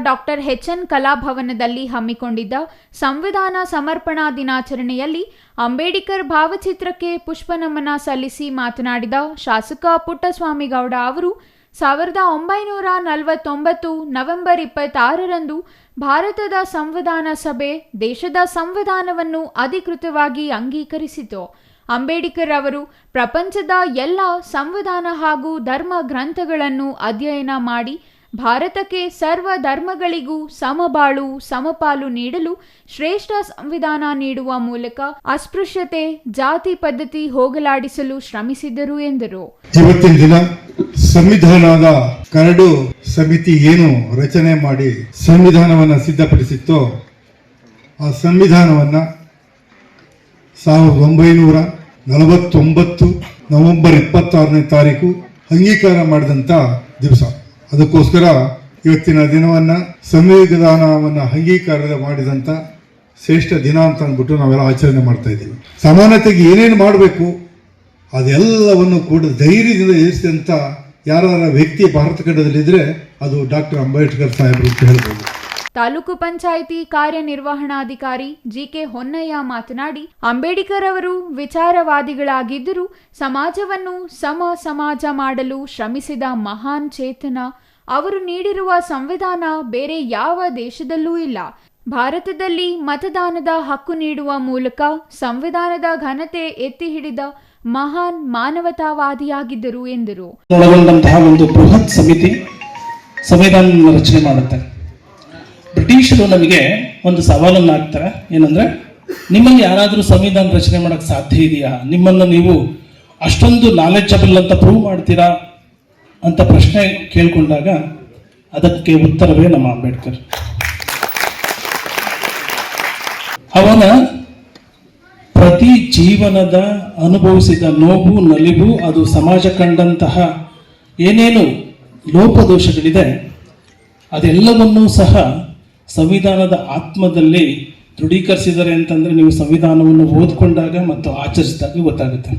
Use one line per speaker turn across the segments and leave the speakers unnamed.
Doctor ಎಚ್.ಎನ್. ಕಲಾಭವನದಲ್ಲಿ ಹಮ್ಮಿಕೊಂಡಿದ್ದ ಸಂವಿಧಾನ ಸಮರ್ಪಣಾ ದಿನಾಚರಣೆಯಲ್ಲಿ ಅಂಬೇಡ್ಕರ್ ಭಾವಚಿತ್ರಕ್ಕೆ ಪುಷ್ಪನಮನ ಸಲ್ಲಿಸಿ ಮಾತನಾಡಿದ ಶಾಸಕ ಪುಟ್ಟಸ್ವಾಮಿಗೌಡ ಅವರು 1949 ನವೆಂಬರ್ 26ರಂದು ಭಾರತದ ಸಂವಿಧಾನ ಸಭೆ ದೇಶದ ಸಂವಿಧಾನವನ್ನು ಅಧಿಕೃತವಾಗಿ ಅಂಗೀಕರಿಸಿತು. ಅಂಬೇಡ್ಕರ್ ಅವರು ಪ್ರಪಂಚದ ಎಲ್ಲ ಸಂವಿಧಾನ ಹಾಗೂ ಧರ್ಮ ಗ್ರಂಥಗಳನ್ನು ಅಧ್ಯಯನ ಮಾಡಿ ಭಾರತಕ್ಕೆ ಸರ್ವ ಧರ್ಮಗಳಿಗೂ ಸಮಬಾಳು ಸಮಪಾಲು ನೀಡಲು ಶ್ರೇಷ್ಠ ಸಂವಿಧಾನ ನೀಡುವ ಮೂಲಕ ಅಸ್ಪೃಶ್ಯತೆ ಜಾತಿ ಪದ್ಧತಿ ಹೋಗಲಾಡಿಸಲು ಶ್ರಮಿಸಿದರು ಎಂದರು.
ಇವತ್ತಿನ ದಿನ ಸಂವಿಧಾನದ ಕರಡು ಸಮಿತಿ ಏನು ರಚನೆ ಮಾಡಿ ಸಂವಿಧಾನವನ್ನು ಸಿದ್ಧಪಡಿಸಿತ್ತೋ ಆ ಸಂವಿಧಾನವನ್ನ 1949 ನವೆಂಬರ್ 26ನೇ ತಾರೀಕು ಅಂಗೀಕಾರ ಮಾಡಿದಂತ ದಿವಸ. ಅದಕ್ಕೋಸ್ಕರ ಇವತ್ತಿನ ದಿನವನ್ನ ಸಂವಿಧಾನವನ್ನ ಅಂಗೀಕಾರ ಮಾಡಿದಂತ ಶ್ರೇಷ್ಠ ದಿನ ಅಂತ ಅಂದ್ಬಿಟ್ಟು ನಾವೆಲ್ಲ ಆಚರಣೆ ಮಾಡ್ತಾ ಇದ್ದೀವಿ. ಸಮಾನತೆಗೆ ಏನೇನು ಮಾಡಬೇಕು ಅದೆಲ್ಲವನ್ನು ಕೂಡ ಧೈರ್ಯದಿಂದ ಎದುರಿಸಿದಂತ ಯಾರ ವ್ಯಕ್ತಿ ಭಾರತ ಖಂಡದಲ್ಲಿದ್ರೆ ಅದು ಡಾಕ್ಟರ್ ಅಂಬೇಡ್ಕರ್ ಸಾಹೇಬರು ಅಂತ ಹೇಳ್ಬೋದು.
ತಾಲೂಕು ಪಂಚಾಯಿತಿ ಕಾರ್ಯನಿರ್ವಹಣಾಧಿಕಾರಿ ಜಿ.ಕೆ. ಹೊನ್ನಯ್ಯ ಮಾತನಾಡಿ, ಅಂಬೇಡ್ಕರ್ ಅವರು ವಿಚಾರವಾದಿಗಳಾಗಿದ್ದರೂ ಸಮಾಜವನ್ನು ಸಮಾಜ ಮಾಡಲು ಶ್ರಮಿಸಿದ ಮಹಾನ್ ಚೇತನ. ಅವರು ನೀಡಿರುವ ಸಂವಿಧಾನ ಬೇರೆ ಯಾವ ದೇಶದಲ್ಲೂ ಇಲ್ಲ. ಭಾರತದಲ್ಲಿ ಮತದಾನದ ಹಕ್ಕು ನೀಡುವ ಮೂಲಕ ಸಂವಿಧಾನದ ಘನತೆ ಎತ್ತಿ ಹಿಡಿದ ಮಹಾನ್ ಮಾನವತಾವಾದಿಯಾಗಿದ್ದರು ಎಂದರು.
ಒಳಗೊಂಡಂತಹ ಒಂದು ಬೃಹತ್ ಸಮಿತಿ ಸಂವಿಧಾನ ರಚನೆ ಮಾಡುತ್ತೆ. ಬ್ರಿಟಿಷರು ನಮಗೆ ಒಂದು ಸವಾಲನ್ನು ಹಾಕ್ತಾರೆ, ಏನಂದ್ರೆ ನಿಮ್ಮಲ್ಲಿ ಯಾರಾದರೂ ಸಂವಿಧಾನ ರಚನೆ ಮಾಡಕ್ ಸಾಧ್ಯ ಇದೆಯಾ, ನಿಮ್ಮನ್ನು ನೀವು ಅಷ್ಟೊಂದು ನಾಲೆಡ್ಜಬಲ್ ಅಂತ ಪ್ರೂವ್ ಮಾಡ್ತೀರಾ ಅಂತ ಪ್ರಶ್ನೆ ಕೇಳ್ಕೊಂಡಾಗ ಅದಕ್ಕೆ ಉತ್ತರವೇ ನಮ್ಮ ಅಂಬೇಡ್ಕರ್. ಅವನ ಪ್ರತಿ ಜೀವನದ ಅನುಭವಿಸಿದ ನೋವು ನಲಿವು, ಅದು ಸಮಾಜ ಕಂಡಂತಹ ಏನೇನು ಲೋಪದೋಷಗಳಿದೆ ಅದೆಲ್ಲವನ್ನೂ ಸಹ ಸಂವಿಧಾನದ ಆತ್ಮದಲ್ಲಿ ದೃಢೀಕರಿಸಿದ್ದಾರೆ ಅಂತಂದ್ರೆ ನೀವು ಸಂವಿಧಾನವನ್ನು ಓದ್ಕೊಂಡಾಗ ಮತ್ತು ಆಚರಿಸಿದಾಗ ಗೊತ್ತಾಗುತ್ತೆ.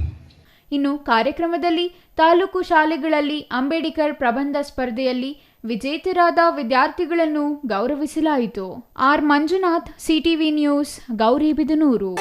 ಇನ್ನು ಕಾರ್ಯಕ್ರಮದಲ್ಲಿ ತಾಲೂಕು ಶಾಲೆಗಳಲ್ಲಿ ಅಂಬೇಡ್ಕರ್ ಪ್ರಬಂಧ ಸ್ಪರ್ಧೆಯಲ್ಲಿ ವಿಜೇತರಾದ ವಿದ್ಯಾರ್ಥಿಗಳನ್ನು ಗೌರವಿಸಲಾಯಿತು. R Manjunath, CTV news, Gauribidanur.